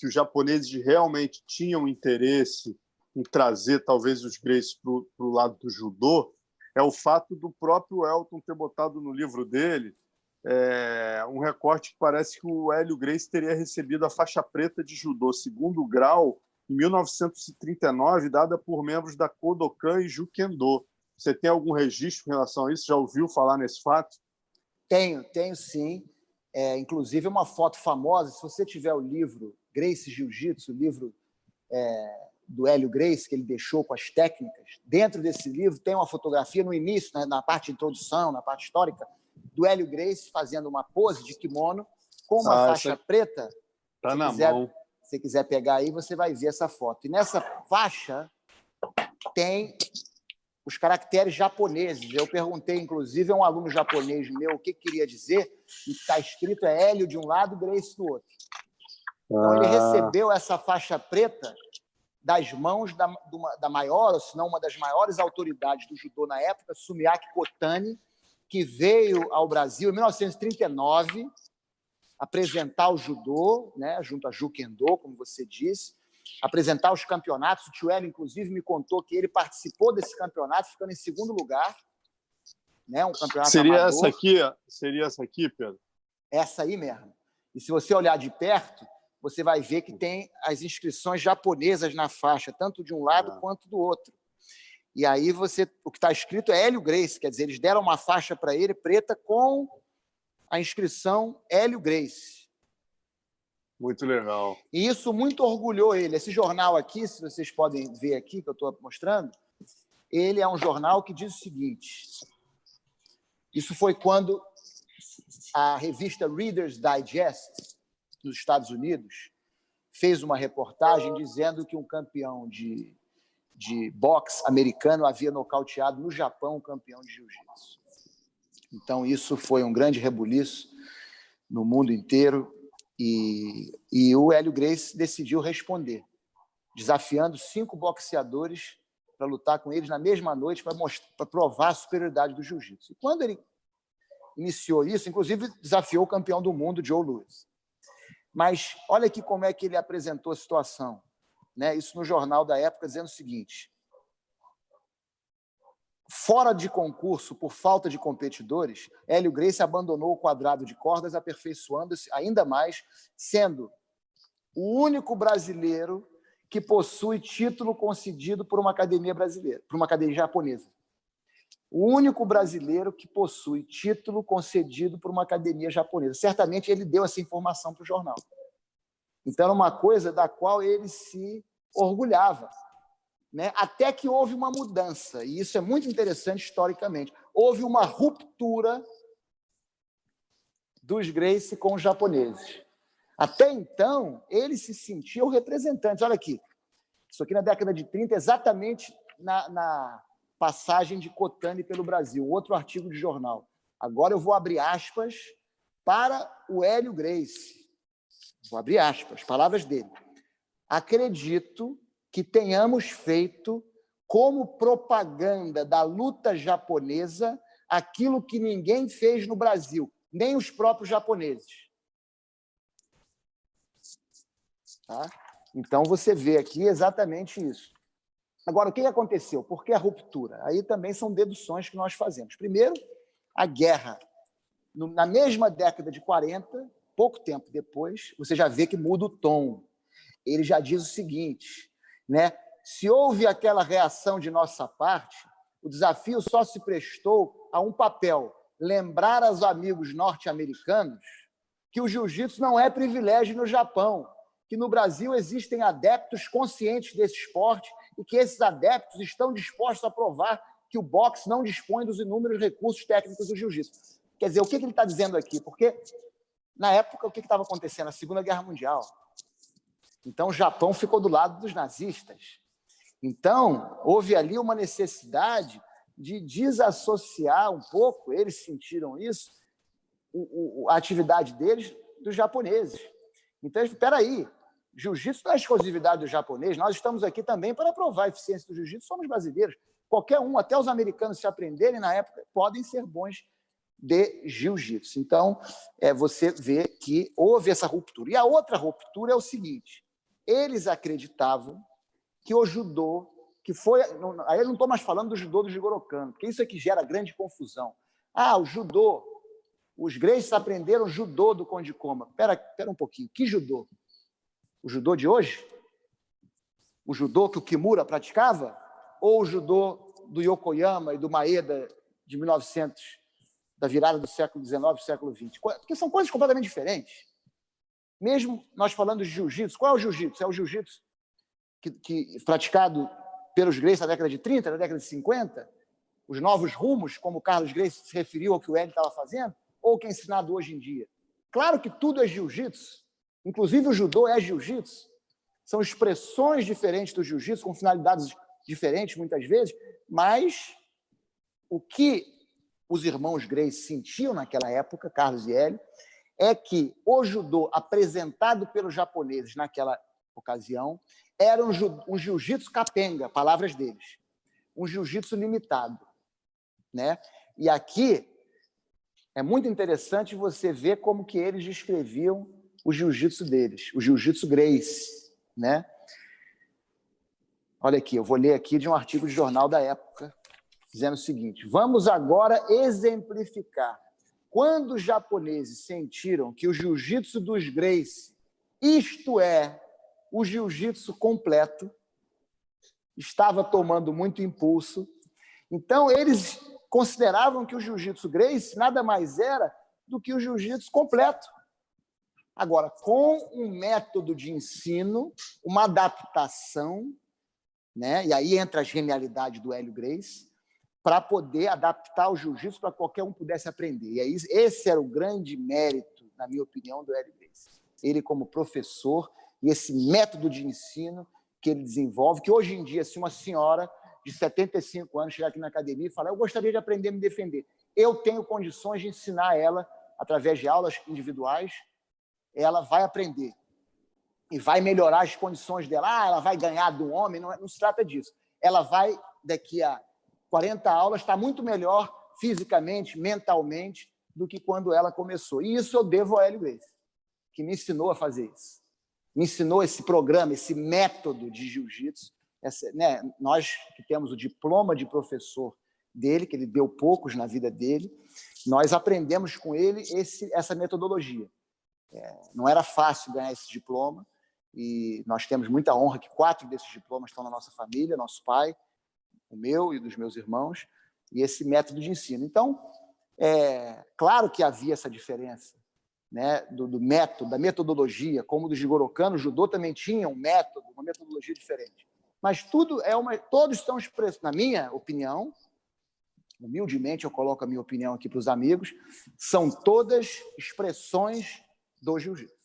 que os japoneses realmente tinham interesse em trazer, talvez, os Gracies para o lado do judô, é o fato do próprio Elton ter botado no livro dele um recorte que parece que o Hélio Gracie teria recebido a faixa preta de judô segundo grau em 1939, dada por membros da Kodokan e Jukendo. Você tem algum registro em relação a isso? Já ouviu falar nesse fato? Tenho sim. Inclusive, uma foto famosa, se você tiver o livro Gracie Jiu-Jitsu, o livro do Hélio Gracie, que ele deixou com as técnicas, dentro desse livro tem uma fotografia no início, né, na parte de introdução, na parte histórica, do Hélio Gracie fazendo uma pose de kimono com uma faixa preta. Está na mão. Se você quiser pegar aí, você vai ver essa foto. E nessa faixa tem os caracteres japoneses. Eu perguntei, inclusive, a um aluno japonês meu o que queria dizer, e está escrito Hélio de um lado, Gracie do outro. Então, ele recebeu essa faixa preta das mãos da maior, ou se não uma das maiores autoridades do judô na época, Sumiaki Kotani, que veio ao Brasil em 1939 apresentar o judô, né, junto a Jukendo, como você disse, apresentar os campeonatos. O tio Hélio, inclusive, me contou que ele participou desse campeonato, ficando em segundo lugar, né, um campeonato amador. Seria essa aqui, Pedro? Essa aí mesmo. E se você olhar de perto, você vai ver que tem as inscrições japonesas na faixa, tanto de um lado quanto do outro. E aí o que está escrito é Hélio Gracie, quer dizer, eles deram uma faixa para ele preta com a inscrição Hélio Gracie. Muito legal. E isso muito orgulhou ele. Esse jornal aqui, se vocês podem ver aqui, que eu estou mostrando, ele é um jornal que diz o seguinte: isso foi quando a revista Reader's Digest, nos Estados Unidos, fez uma reportagem dizendo que um campeão de boxe americano havia nocauteado no Japão um campeão de jiu-jitsu. Então, isso foi um grande rebuliço no mundo inteiro e o Hélio Gracie decidiu responder, desafiando 5 boxeadores para lutar com eles na mesma noite para provar a superioridade do jiu-jitsu. E quando ele iniciou isso, inclusive desafiou o campeão do mundo, Joe Louis. Mas olha aqui como é que ele apresentou a situação, né? Isso no jornal da época, dizendo o seguinte: fora de concurso por falta de competidores, Hélio Gracie abandonou o quadrado de cordas, aperfeiçoando-se ainda mais, sendo o único brasileiro que possui título concedido por uma academia brasileira, por uma academia japonesa. O único brasileiro que possui título concedido por uma academia japonesa. Certamente ele deu essa informação para o jornal. Então, era uma coisa da qual ele se orgulhava, né? Até que houve uma mudança, e isso é muito interessante historicamente. Houve uma ruptura dos Gracie com os japoneses. Até então, eles se sentiam representantes. Olha aqui, isso aqui na década de 30, exatamente na passagem de Kotani pelo Brasil, outro artigo de jornal. Agora eu vou abrir aspas para o Hélio Gracie. Vou abrir aspas, palavras dele. Acredito que tenhamos feito como propaganda da luta japonesa aquilo que ninguém fez no Brasil, nem os próprios japoneses. Tá? Então, você vê aqui exatamente isso. Agora, o que aconteceu? Por que a ruptura? Aí também são deduções que nós fazemos. Primeiro, a guerra. Na mesma década de 40, pouco tempo depois, você já vê que muda o tom. Ele já diz o seguinte, né? Se houve aquela reação de nossa parte, o desafio só se prestou a um papel: lembrar aos amigos norte-americanos que o jiu-jitsu não é privilégio no Japão, que no Brasil existem adeptos conscientes desse esporte e que esses adeptos estão dispostos a provar que o boxe não dispõe dos inúmeros recursos técnicos do jiu-jitsu. Quer dizer, o que ele está dizendo aqui? Porque, na época, o que estava acontecendo? A Segunda Guerra Mundial. Então, o Japão ficou do lado dos nazistas. Então, houve ali uma necessidade de desassociar um pouco, eles sentiram isso, a atividade deles dos japoneses. Então, espera aí, jiu-jitsu não é exclusividade do japonês, nós estamos aqui também para provar a eficiência do jiu-jitsu, somos brasileiros. Qualquer um, até os americanos, se aprenderem na época, podem ser bons de jiu-jitsu. Então, você vê que houve essa ruptura. E a outra ruptura é o seguinte: Eles acreditavam que o judô, que foi... Aí eu não estou mais falando do judô do Jigoro Kano, porque isso é que gera grande confusão. O judô, os Gracies aprenderam judô do Konde Koma. Espera um pouquinho, que judô? O judô de hoje? O judô que o Kimura praticava? Ou o judô do Yokoyama e do Maeda de 1900, da virada do século XIX para o século XX? Porque são coisas completamente diferentes. Mesmo nós falando de jiu-jitsu, qual é o jiu-jitsu? É o jiu-jitsu que praticado pelos Gracies na década de 30, na década de 50, os novos rumos, como o Carlos Gracie se referiu ao que o Hélio estava fazendo, ou o que é ensinado hoje em dia? Claro que tudo é jiu-jitsu, inclusive o judô é jiu-jitsu, são expressões diferentes do jiu-jitsu, com finalidades diferentes muitas vezes, mas o que os irmãos Gracie sentiam naquela época, Carlos e Hélio, é que o judô apresentado pelos japoneses naquela ocasião era um jiu-jitsu capenga, palavras deles, um jiu-jitsu limitado, né? E aqui é muito interessante você ver como que eles descreviam o jiu-jitsu deles, o jiu-jitsu Gracie, né? Olha aqui, eu vou ler aqui de um artigo de jornal da época, dizendo o seguinte: vamos agora exemplificar. Quando os japoneses sentiram que o jiu-jitsu dos Gracie, isto é, o jiu-jitsu completo, estava tomando muito impulso, então eles consideravam que o jiu-jitsu Gracie nada mais era do que o jiu-jitsu completo. Agora, com um método de ensino, uma adaptação, né? E aí entra a genialidade do Hélio Gracie, para poder adaptar o jiu-jitsu para qualquer um pudesse aprender. E aí, esse era o grande mérito, na minha opinião, do Hélio Gracie. Ele como professor e esse método de ensino que ele desenvolve, que hoje em dia, se uma senhora de 75 anos chegar aqui na academia e falar: eu gostaria de aprender a me defender, eu tenho condições de ensinar ela, através de aulas individuais, ela vai aprender e vai melhorar as condições dela. Ela vai ganhar do homem, não se trata disso. Ela vai, daqui a 40 aulas, estar muito melhor fisicamente, mentalmente, do que quando ela começou. E isso eu devo ao Hélio Gracie, que me ensinou a fazer isso. Me ensinou esse programa, esse método de jiu-jitsu. Né, nós que temos o diploma de professor dele, que ele deu poucos na vida dele, nós aprendemos com ele essa metodologia. Não era fácil ganhar esse diploma, e nós temos muita honra que 4 desses diplomas estão na nossa família, nosso pai, o meu e dos meus irmãos, e esse método de ensino. Então, claro que havia essa diferença, né, do método, da metodologia, como do Jigoro Kano, o judô também tinha um método, uma metodologia diferente. Mas todos estão expressos, na minha opinião, humildemente eu coloco a minha opinião aqui para os amigos, são todas expressões do jiu-jitsu.